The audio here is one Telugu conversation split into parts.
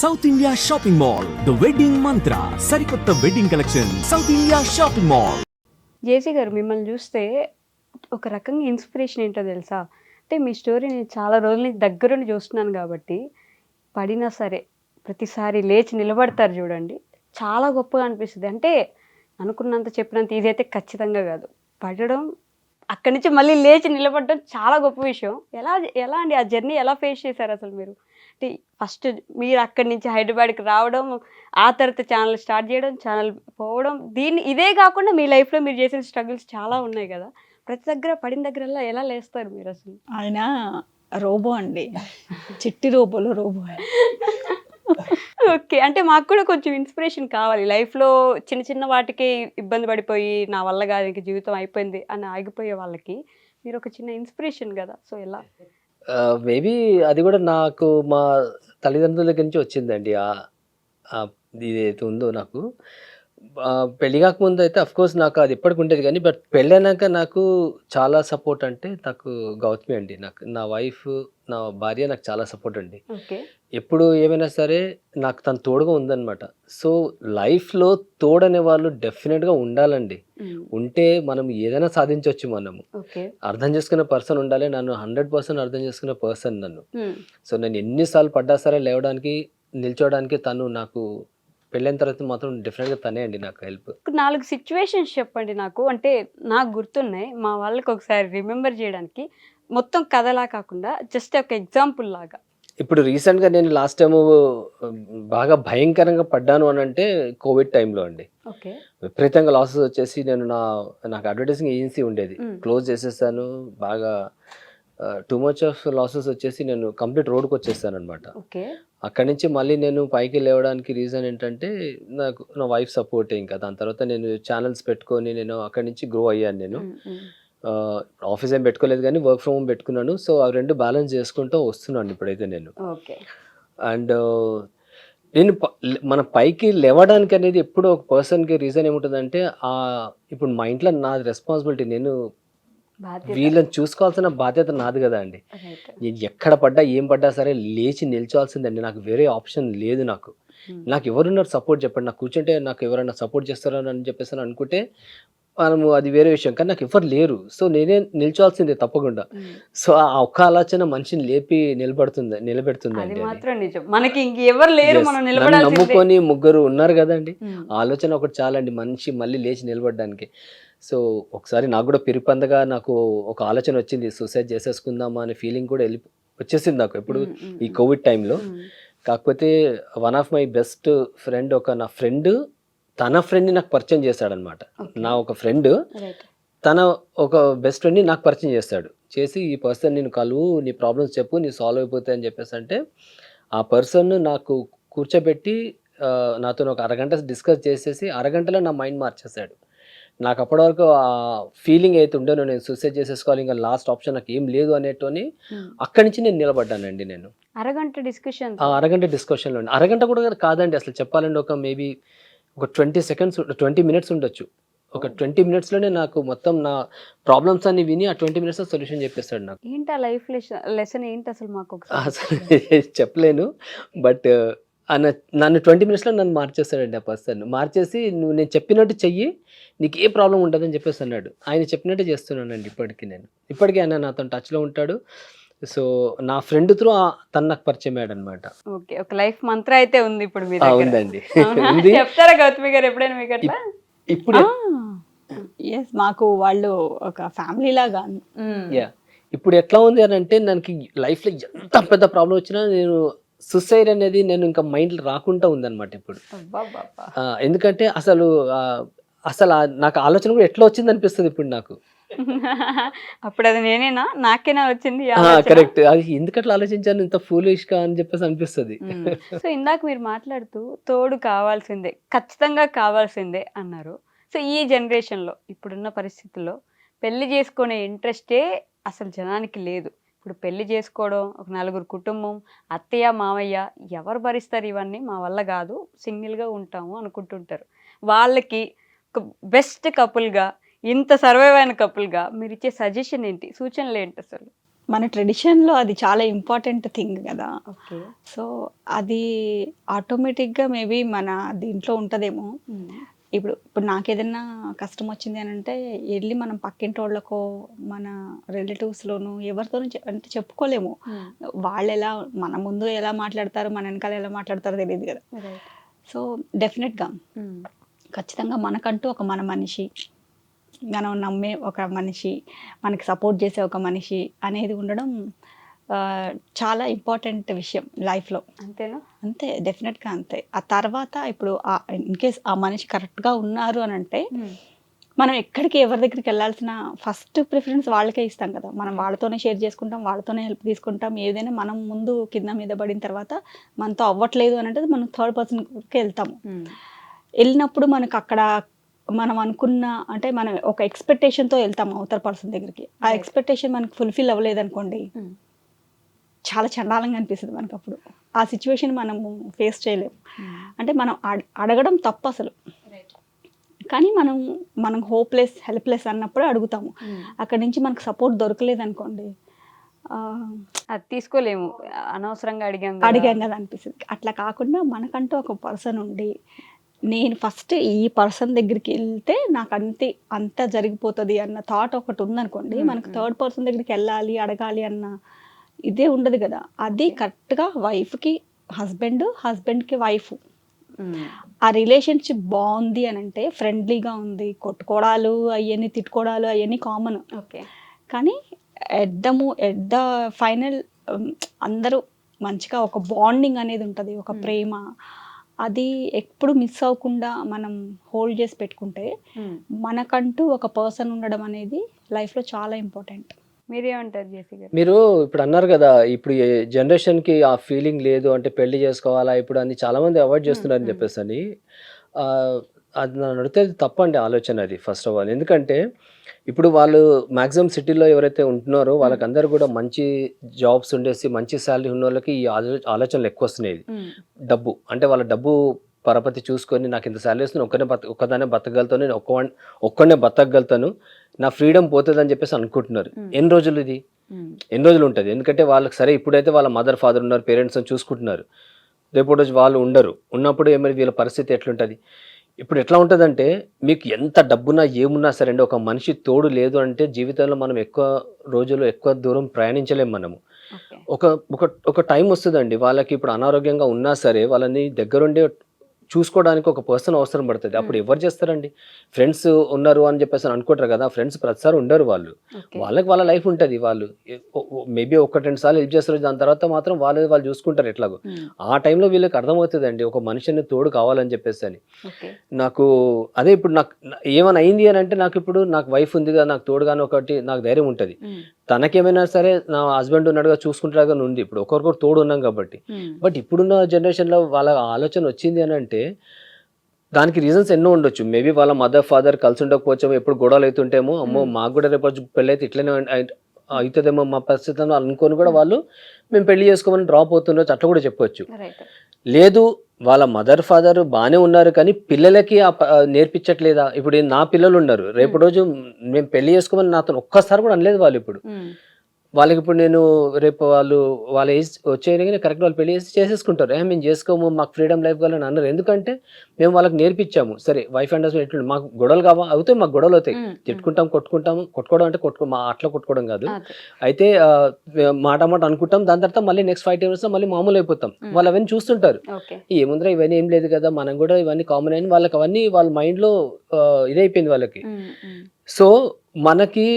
South India shopping mall, the wedding Mantra, సరికొత్త wedding collection, South India shopping mall. JC గారు మిమ్మల్ని చూస్తే ఒక రకంగా ఇన్స్పిరేషన్ ఏంటో తెలుసా? అంటే మీ స్టోరీ నేను చాలా రోజుల నుంచి దగ్గరుండి చూస్తున్నాను కాబట్టి, పడినా సరే ప్రతిసారి లేచి నిలబడతారు చూడండి, చాలా గొప్పగా అనిపిస్తుంది. అంటే అనుకున్నంత చెప్పినంత ఈజీ అయితే ఖచ్చితంగా కాదు. పడడం, అక్కడి నుంచి మళ్ళీ లేచి నిలబడడం చాలా గొప్ప విషయం. ఎలా ఎలా అండి ఆ జర్నీ ఎలా ఫేస్ చేశారు అసలు మీరు? అంటే ఫస్ట్ మీరు అక్కడి నుంచి హైదరాబాద్కి రావడం, ఆ తర్వాత ఛానల్ స్టార్ట్ చేయడం, ఛానల్ పోవడం, ఇదే కాకుండా మీ లైఫ్లో మీరు చేసిన స్ట్రగుల్స్ చాలా ఉన్నాయి కదా. ప్రతి దగ్గర పడిన దగ్గరల్లా ఎలా లేస్తారు మీరు అసలు? ఆయన రోబో అండి, చిట్టి రోబోలో రోబో. ఓకే, అంటే మాకు కూడా కొంచెం ఇన్స్పిరేషన్ కావాలి. లైఫ్లో చిన్న చిన్న వాటికి ఇబ్బంది పడిపోయి నా వల్ల కాదు ఇంక జీవితం అయిపోయింది అని ఆగిపోయే వాళ్ళకి మీరు ఒక చిన్న ఇన్స్పిరేషన్ కదా. సో ఎలా? మేబీ అది కూడా నాకు మా తల్లిదండ్రుల దగ్గర నుంచి వచ్చిందండి. ఇదైతే ఉందో నాకు పెళ్లి కాకముందు అయితే అఫ్కోర్స్ నాకు అది ఎప్పటికి ఉండేది, కానీ బట్ పెళ్ళైనాక నాకు చాలా సపోర్ట్ అంటే నాకు గౌతమి అండి. నాకు నా వైఫ్, నా భార్య నాకు చాలా సపోర్ట్ అండి. ఓకే, ఎప్పుడు ఏమైనా సరే నాకు తను తోడుగా ఉందన్నమాట. సో లైఫ్లో తోడనే వాళ్ళు డెఫినెట్గా ఉండాలండి. ఉంటే మనం ఏదైనా సాధించవచ్చు. మనము ఓకే, అర్థం చేసుకునే పర్సన్ ఉండాలి. నన్ను 100% అర్థం చేసుకునే పర్సన్ నన్ను. సో నేను ఎన్నిసార్లు పడ్డా సరే లేవడానికి, నిల్చోవడానికి తను నాకు పెళ్ళైన తర్వాత మాత్రం డెఫినెట్గా తనే అండి నాకు హెల్ప్. 4 సిచ్యువేషన్స్ చెప్పండి నాకు. అంటే నాకు గుర్తున్నాయి, మా వాళ్ళకి ఒకసారి రిమెంబర్ చేయడానికి. మొత్తం కథలా కాకుండా జస్ట్ ఒక ఎగ్జాంపుల్ లాగా. ఇప్పుడు రీసెంట్గా నేను లాస్ట్ టైము బాగా భయంకరంగా పడ్డాను అని అంటే కోవిడ్ టైంలో అండి. ఓకే, విపరీతంగా లాసెస్ వచ్చేసి నేను నాకు అడ్వర్టైజింగ్ ఏజెన్సీ ఉండేది, క్లోజ్ చేసేసాను. బాగా టూ మచ్ ఆఫ్ లాసెస్ వచ్చేసి నేను కంప్లీట్ రోడ్కి వచ్చేసాను అనమాట. ఓకే, అక్కడి నుంచి మళ్ళీ నేను పైకి లేవడానికి రీజన్ ఏంటంటే నాకు నా వైఫ్ సపోర్టే. ఇంకా దాని తర్వాత నేను ఛానల్స్ పెట్టుకొని నేను అక్కడి నుంచి గ్రో అయ్యాను. నేను ఆఫీస్ ఏం పెట్టుకోలేదు, కానీ వర్క్ ఫ్రమ్ హోమ్ పెట్టుకున్నాను. సో అవి రెండు బ్యాలెన్స్ చేసుకుంటూ వస్తున్నాను ఇప్పుడైతే నేను. ఓకే, అండ్ నేను మన పైకి లేవడానికి అనేది ఎప్పుడు ఒక పర్సన్కి రీజన్ ఏముంటుందంటే ఇప్పుడు మా ఇంట్లో నాది రెస్పాన్సిబిలిటీ. నేను వీళ్ళని చూసుకోవాల్సిన బాధ్యత నాది కదా అండి. నేను ఎక్కడ పడ్డా ఏం పడ్డా సరే లేచి నిల్చోవాల్సిందండి. నాకు వేరే ఆప్షన్ లేదు. నాకు ఎవరున్నారు సపోర్ట్ చెప్పండి. నాకు కూర్చుంటే నాకు ఎవరైనా సపోర్ట్ చేస్తారని చెప్పేసి అనుకుంటే మనము అది వేరే విషయం, కానీ నాకు ఎవరు లేరు. సో నేనే నిల్చోవాల్సిందే తప్పకుండా. సో ఆ ఒక్క ఆలోచన మనిషిని లేపి నిలబెడుతుందండి. మనకి ఇంకెవరు లేరు, మనం నమ్ముకొని ముగ్గురు ఉన్నారు కదండి. ఆలోచన ఒకటి చాలండి మనిషి మళ్ళీ లేచి నిలబడడానికి. సో ఒకసారి నాకు కూడా పిరిపందగా నాకు ఒక ఆలోచన వచ్చింది, సూసైడ్ చేసేసుకుందామా అనే ఫీలింగ్ కూడా వచ్చేసింది నాకు ఎప్పుడు ఈ కోవిడ్ టైంలో. కాకపోతే one of my best friend, నా ఫ్రెండ్ తన ఫ్రెండ్ని నాకు పరిచయం చేశాడనమాట. నా ఒక ఫ్రెండ్ తన ఒక బెస్ట్ ఫ్రెండ్ని నాకు పరిచయం చేసి ఈ పర్సన్ నేను కలువు, నీ ప్రాబ్లమ్స్ చెప్పు, నీ సాల్వ్ అయిపోతాయి అని చెప్పేసి అంటే ఆ పర్సన్ నాకు కూర్చోబెట్టి నాతో ఒక అరగంట డిస్కస్ చేసేసి అరగంటలో నా మైండ్ మార్చేశాడు. నాకు అప్పటి వరకు ఆ ఫీలింగ్ అయితే ఉండేనో నేను సూసైడ్ చేసేసుకోవాలి, ఇంకా లాస్ట్ ఆప్షన్ నాకు ఏం లేదు అనేటోని అక్కడి నుంచి నేను నిలబడ్డానండి. నేను అరగంట డిస్కషన్లో, అరగంట కూడా కాదండి అసలు చెప్పాలండి, ఒక మేబీ ఒక 20 మినిట్స్ ఉండొచ్చు. ఒక 20 మినిట్స్లోనే నాకు మొత్తం నా ప్రాబ్లమ్స్ అన్ని విని ఆ 20 మినిట్స్లో సొల్యూషన్ చెప్పేస్తాడు నాకు. ఏంటి ఆ లైఫ్ లెసన్ ఏంటి అసలు మాకు అసలు చెప్పలేను, బట్ నన్ను 20 మినిట్స్లో నన్ను మార్చేస్తాడండి ఆ పర్సన్. మార్చేసి నువ్వు నేను చెప్పినట్టు చెయ్యి, నీకు ఏ ప్రాబ్లం ఉంటుందని చెప్పేసి అన్నాడు. ఆయన చెప్పినట్టే చేస్తున్నానండి ఇప్పటికీ ఆయన నాతో టచ్లో ఉంటాడు. సో నా ఫ్రెండ్ త్రూ తను నాకు పరిచయం అయ్యాడు అనమాట. ఓకే, ఒక లైఫ్ మంత్ర అయితే ఉంది ఇప్పుడు మీ ఉందండి. చెప్తారా గౌతమి గారు ఎప్పుడైనా మీకు అట్లా? ఇప్పుడు మాకు వాళ్ళు ఒక ఫ్యామిలీ లాగా. ఇప్పుడు ఎట్లా ఉంది అని అంటే నాకు లైఫ్లో ఎంత పెద్ద ప్రాబ్లం వచ్చినా నేను సూసైడ్ అనేది నేను ఇంకా మైండ్లో రాకుండా ఉందన్నమాట ఇప్పుడు. ఎందుకంటే అసలు నాకు ఆలోచన కూడా ఎట్లా వచ్చింది అనిపిస్తుంది ఇప్పుడు నాకు. అప్పుడు అది నేనేనా, నాకేనా వచ్చింది? కరెక్ట్, అది ఎందుకట్లా ఆలోచించాను ఇంత ఫూలిష్ గా అని చెప్పేసి అనిపిస్తుంది. సో ఇందాక మీరు మాట్లాడుతూ తోడు కావాల్సిందే, ఖచ్చితంగా కావాల్సిందే అన్నారు. సో ఈ జనరేషన్లో ఇప్పుడున్న పరిస్థితుల్లో పెళ్లి చేసుకునే ఇంట్రెస్టే అసలు జనానికి లేదు. ఇప్పుడు పెళ్లి చేసుకోవడం, ఒక 4 కుటుంబం, అత్తయ్య మామయ్య ఎవరు భరిస్తారు ఇవన్నీ, మా వల్ల కాదు, సింగిల్గా ఉంటాము అనుకుంటుంటారు. వాళ్ళకి ఒక బెస్ట్ కపుల్గా, ఇంత సర్వైవ్ అయిన కపుల్గా మీరు ఇచ్చే సజెషన్ ఏంటి, సూచనలు ఏంటి అసలు? మన ట్రెడిషన్లో అది చాలా ఇంపార్టెంట్ థింగ్ కదా. ఓకే. సో అది ఆటోమేటిక్గా మేబీ మన దీంట్లో ఉంటుందేమో. ఇప్పుడు నాకేదైనా కష్టం వచ్చింది అని అంటే వెళ్ళి మనం పక్కింటి వాళ్ళకో మన రిలేటివ్స్లోనూ ఎవరితోనూ అంటే చెప్పుకోలేము. వాళ్ళు ఎలా మన ముందు ఎలా మాట్లాడతారు, మన వెనకాల ఎలా మాట్లాడతారో తెలియదు కదా. సో డెఫినెట్గా ఖచ్చితంగా మనకంటూ ఒక మన మనిషి, మనం నమ్మే ఒక మనిషి, మనకి సపోర్ట్ చేసే ఒక మనిషి అనేది ఉండడం చాలా ఇంపార్టెంట్ విషయం లైఫ్లో. అంతేనా? అంతే, డెఫినెట్గా అంతే. ఆ తర్వాత ఇప్పుడు ఇన్ కేస్ ఆ మనిషి కరెక్ట్గా ఉన్నారు అని అంటే మనం ఎక్కడికి ఎవరి దగ్గరికి వెళ్ళాల్సిన ఫస్ట్ ప్రిఫరెన్స్ వాళ్ళకే ఇస్తాం కదా. మనం వాళ్ళతోనే షేర్ చేసుకుంటాం, వాళ్ళతోనే హెల్ప్ తీసుకుంటాం. ఏదైనా మనం ముందు కింద మీద పడిన తర్వాత మనతో అవ్వట్లేదు అని అంటే మనం థర్డ్ పర్సన్కి వెళ్తాము. వెళ్ళినప్పుడు మనకు అక్కడ మనం అనుకున్న అంటే మనం ఒక ఎక్స్పెక్టేషన్తో వెళ్తాము అవతల పర్సన్ దగ్గరికి. ఆ ఎక్స్పెక్టేషన్ మనకు ఫుల్ఫిల్ అవ్వలేదు అనుకోండి, చాలా చండాలంగా అనిపిస్తుంది మనకు. అప్పుడు ఆ సిచ్యువేషన్ మనము ఫేస్ చేయలేము. అంటే మనం అడగడం తప్పు అసలు, కానీ మనం హోప్లెస్ హెల్ప్లెస్ అన్నప్పుడు అడుగుతాము. అక్కడి నుంచి మనకు సపోర్ట్ దొరకలేదు అనుకోండి, అది తీసుకోలేము, అనవసరంగా అడిగాం కదా అనిపిస్తుంది. అట్లా కాకుండా మనకంటూ ఒక పర్సన్ ఉండి నేను ఫస్ట్ ఈ పర్సన్ దగ్గరికి వెళ్తే నాకు అంత జరిగిపోతుంది అన్న థాట్ ఒకటి ఉందనుకోండి, మనకు థర్డ్ పర్సన్ దగ్గరికి వెళ్ళాలి అడగాలి అన్న ఇదే ఉండదు కదా. అది కరెక్ట్గా వైఫ్కి హస్బెండ్, హస్బెండ్కి వైఫ్ ఆ రిలేషన్షిప్ బాగుంది అని అంటే, ఫ్రెండ్లీగా ఉంది, కొట్టుకోవడాలు అవన్నీ తిట్టుకోవడాలు అవన్నీ కామన్. ఓకే. కానీ ఎట్ ద ఫైనల్ అందరూ మంచిగా ఒక బాండింగ్ అనేది ఉంటుంది, ఒక ప్రేమ. అది ఎప్పుడు మిస్ అవ్వకుండా మనం హోల్డ్ చేసి పెట్టుకుంటే మనకంటూ ఒక పర్సన్ ఉండడం అనేది లైఫ్లో చాలా ఇంపార్టెంట్. మీరేమంటారు జేసీ గారు? మీరు ఇప్పుడు అన్నారు కదా, ఇప్పుడు జనరేషన్కి ఆ ఫీలింగ్ లేదు అంటే పెళ్లి చేసుకోవాలా ఇప్పుడు అని చాలామంది అవాయిడ్ చేస్తున్నారని చెప్పేసి అని. అది నన్ను అడిగితే తప్పండి ఆలోచన అది. ఫస్ట్ ఆఫ్ ఆల్ ఎందుకంటే ఇప్పుడు వాళ్ళు మ్యాక్సిమం సిటీలో ఎవరైతే ఉంటున్నారో వాళ్ళకందరూ కూడా మంచి జాబ్స్ ఉండేసి మంచి శాలరీ ఉన్న వాళ్ళకి ఈ ఆలోచనలు ఎక్కువ వస్తున్నాయి. డబ్బు అంటే వాళ్ళ డబ్బు పరపతి చూసుకొని నాకు ఇంత శాలరీ వస్తుంది, ఒక్కదానే బతకగలుగుతాను, నేను ఒక్కడనే బతకగలుగుతాను, నా ఫ్రీడమ్ పోతుంది అని చెప్పేసి అనుకుంటున్నారు. ఎన్ని రోజులు ఉంటుంది? ఎందుకంటే వాళ్ళకి సరే ఇప్పుడైతే వాళ్ళ మదర్ ఫాదర్ ఉన్నారు, పేరెంట్స్ చూసుకుంటున్నారు, రేపు రోజు వాళ్ళు ఉండరు. ఉన్నప్పుడు ఏమైనా వీళ్ళ పరిస్థితి ఎట్లుంటుంది? ఇప్పుడు ఎట్లా ఉంటుందంటే మీకు ఎంత డబ్బున్నా ఏమున్నా సరే అండి, ఒక మనిషి తోడు లేదు అంటే జీవితంలో మనం ఎక్కువ దూరం ప్రయాణించలేము మనము. ఒక టైం వస్తుందండి వాళ్ళకి, ఇప్పుడు అనారోగ్యంగా ఉన్నా సరే వాళ్ళని దగ్గరుండి చూసుకోవడానికి ఒక పర్సన్ అవసరం పడుతుంది. అప్పుడు ఎవరు చేస్తారండి? ఫ్రెండ్స్ ఉన్నారు అని చెప్పేసి అనుకుంటారు కదా, ఫ్రెండ్స్ ప్రతిసారి ఉండరు. వాళ్ళకి వాళ్ళ లైఫ్ ఉంటుంది. వాళ్ళు మేబీ 1-2 సార్లు హెల్ప్ చేస్తారు, దాని తర్వాత మాత్రం వాళ్ళు చూసుకుంటారు ఎట్లాగో. ఆ టైంలో వీళ్ళకి అర్థమవుతుందండి ఒక మనిషిని తోడు కావాలని చెప్పేసి అని. నాకు అదే ఇప్పుడు నాకు ఏమైనా అయింది అని అంటే నాకు వైఫ్ ఉంది కదా, నాకు తోడుగానే ఒకటి నాకు ధైర్యం ఉంటుంది. తనకేమైనా సరే నా హస్బెండ్ ఉన్నాడుగా చూసుకుంటాడుగా ఉంది. ఇప్పుడు ఒకరికొకరు తోడు ఉన్నాం కాబట్టి. బట్ ఇప్పుడున్న జనరేషన్లో వాళ్ళ ఆలోచన వచ్చింది అని అంటే దానికి రీజన్స్ ఎన్నో ఉండొచ్చు. మేబీ వాళ్ళ మదర్ ఫాదర్ కలిసి ఉండకపోవచ్చేమో, ఎప్పుడు గొడవలు అవుతుంటేమో, అమ్మో మాకు కూడా రేపు పెళ్ళి అయితే ఇట్లనే అవుతుందేమో మా పరిస్థితి అనుకొని కూడా వాళ్ళు మేము పెళ్లి చేసుకోమని డ్రాప్ అవుతుండొచ్చు, అట్లా కూడా చెప్పొచ్చు. లేదు వాళ్ళ మదర్ ఫాదర్ బాగానే ఉన్నారు కానీ పిల్లలకి నేర్పించట్లేదా? ఇప్పుడు నా పిల్లలు ఉన్నారు, రేపు రోజు మేము పెళ్లి చేసుకోమని నాతో ఒక్కసారి కూడా అనలేదు వాళ్ళు. ఇప్పుడు వాళ్ళకి ఇప్పుడు నేను రేపు వాళ్ళ ఏజ్ వచ్చేయగానే కరెక్ట్ వాళ్ళు పెళ్లి చేసేసుకుంటారు. మేము చేసుకోము, మాకు ఫ్రీడమ్ లైఫ్ కావాలని అన్నారు. ఎందుకంటే మేము వాళ్ళకి నేర్పించాము. సరే వైఫ్ అండ్ హస్బెండ్ ఎట్లుంది, మాకు గొడవలు అవుతాయి, మాకు గొడవలు అవుతాయి, తిట్టుకుంటాం, కొట్టుకోవడం అంటే అట్లా కొట్టుకోవడం కాదు, అయితే మాట అనుకుంటాం, దాని తర్వాత మళ్ళీ నెక్స్ట్ 5 years మళ్ళీ మామూలు అయిపోతాం. వాళ్ళు అవన్నీ చూస్తుంటారు, ఏముందిరా ఇవన్నీ ఏం లేదు కదా, మనం కూడా ఇవన్నీ కామన్ అయిన వాళ్ళకి అవన్నీ వాళ్ళ మైండ్లో ఇదైపోయింది వాళ్ళకి. సో మనకి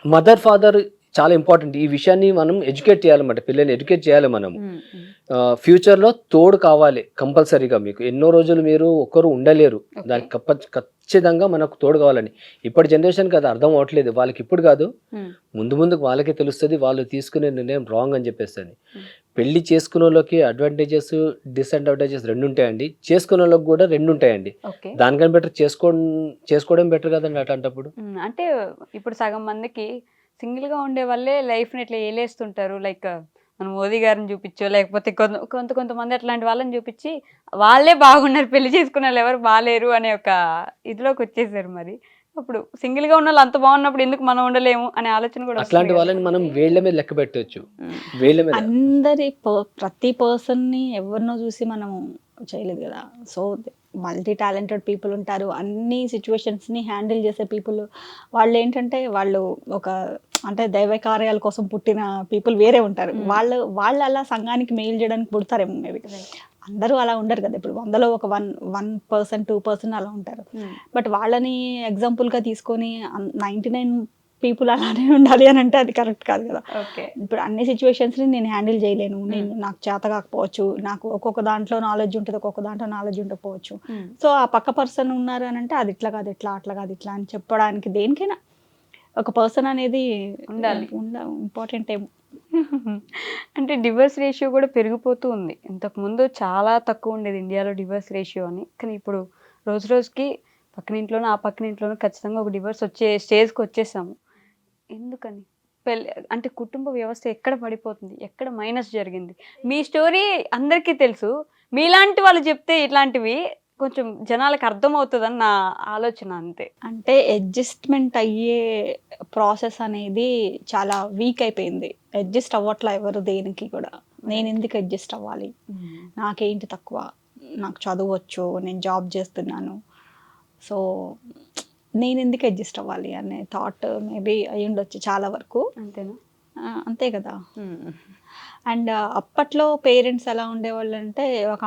మదర్ ఫాదర్ చాలా ఇంపార్టెంట్. ఈ విషయాన్ని మనం ఎడ్యుకేట్ చేయాలన్నమాట, పిల్లల్ని ఎడ్యుకేట్ చేయాలి మనం. ఫ్యూచర్లో తోడు కావాలి కంపల్సరీగా. మీకు ఎన్నో రోజులు మీరు ఒక్కరు ఉండలేరు, దానికి ఖచ్చితంగా మనకు తోడు కావాలని. ఇప్పటి జనరేషన్కి అది అర్థం అవ్వట్లేదు. వాళ్ళకి ఇప్పుడు కాదు, ముందుకు వాళ్ళకే తెలుస్తుంది వాళ్ళు తీసుకునే నిర్ణయం రాంగ్ అని చెప్పేస్తుంది. పెళ్లి చేసుకునే వాళ్ళకి అడ్వాంటేజెస్ డిసడ్వాంటేజెస్ 2 ఉంటాయండి, చేసుకునే వాళ్ళకి కూడా 2 ఉంటాయండి. దానికన్నా బెటర్ చేసుకోవడం బెటర్ కదండి అట్లాంటప్పుడు. అంటే ఇప్పుడు సగం మందికి సింగిల్గా ఉండే వాళ్ళే లైఫ్ని ఇట్లా ఏలేస్తుంటారు. లైక్ మన మోదీ గారిని చూపించో, లేకపోతే కొంతమంది అట్లాంటి వాళ్ళని చూపించి వాళ్ళే బాగున్నారు, పెళ్లి చేసుకున్న వాళ్ళు ఎవరు బాగాలేరు అనే ఒక ఇదిలోకి వచ్చేసారు. మరి అప్పుడు సింగిల్ గా ఉన్న వాళ్ళు అంత బాగున్నప్పుడు ఎందుకు మనం ఉండలేము అనే ఆలోచన కూడా అట్లాంటి వస్తుంది వాళ్ళని మనం వేళ్ళ మీద లెక్క పెట్టవచ్చు, వేళ్ళ మీద. ప్రతి పర్సన్ని ఎవరినో చూసి మనం చేయలేదు కదా. సో మల్టీ టాలెంటెడ్ పీపుల్ ఉంటారు, అన్ని సిచ్యువేషన్స్ని హ్యాండిల్ చేసే పీపుల్. వాళ్ళు ఏంటంటే వాళ్ళు ఒక అంటే దైవ కార్యాల కోసం పుట్టిన పీపుల్ వేరే ఉంటారు. వాళ్ళు అలా సంఘానికి మెయిల్ చేయడానికి పుడతారేమో మేబీ. అందరూ అలా ఉండరు కదా. ఇప్పుడు 100లో ఒక 1% 2% అలా ఉంటారు. బట్ వాళ్ళని ఎగ్జాంపుల్గా తీసుకొని 99 పీపుల్ అలానే ఉండాలి అని అంటే అది కరెక్ట్ కాదు కదా. ఓకే. ఇప్పుడు అన్ని సిచ్యువేషన్స్ని నేను హ్యాండిల్ చేయలేను, నాకు చేత కాకపోవచ్చు, నాకు ఒక్కొక్క దాంట్లో నాలెడ్జ్ ఉంటుంది, ఒక్కొక్క దాంట్లో నాలెడ్జ్ ఉండకపోవచ్చు. సో ఆ పక్క పర్సన్ ఉన్నారు అని అంటే అది ఇట్లా కాదు ఇట్లా, అట్లా కాదు ఇట్లా అని చెప్పడానికి దేనికైనా ఒక పర్సన్ అనేది ఉండాలి. ఇంపార్టెంట్ ఏమో. అంటే డివోర్స్ రేషియో కూడా పెరిగిపోతూ ఉంది. ఇంతకుముందు చాలా తక్కువ ఉండేది ఇండియాలో డివోర్స్ రేషియో అని. కానీ ఇప్పుడు రోజు రోజుకి పక్కనింట్లోనూ ఆ పక్కనింట్లోనూ ఖచ్చితంగా ఒక డివోర్స్ వచ్చే స్టేజ్కి వచ్చేసాము. ఎందుకని? అంటే కుటుంబ వ్యవస్థ ఎక్కడ పడిపోతుంది, ఎక్కడ మైనస్ జరిగింది? మీ స్టోరీ అందరికీ తెలుసు, మీలాంటి వాళ్ళు చెప్తే ఇట్లాంటివి కొంచెం జనాలకు అర్థమవుతుందని నా ఆలోచన అంతే. అంటే అడ్జస్ట్మెంట్ అయ్యే ప్రాసెస్ అనేది చాలా వీక్ అయిపోయింది. అడ్జస్ట్ అవ్వట్లా ఎవరు దేనికి కూడా. నేను ఎందుకు అడ్జస్ట్ అవ్వాలి, నాకేంటి తక్కువ, నాకు చదవచ్చు, నేను జాబ్ చేస్తున్నాను, సో నేను ఎందుకు అడ్జస్ట్ అవ్వాలి అనే థాట్ మేబీ అయి ఉండొచ్చు చాలా వరకు. అంతేనా? అంతే కదా. అండ్ అప్పట్లో పేరెంట్స్ ఎలా ఉండేవాళ్ళు అంటే ఒక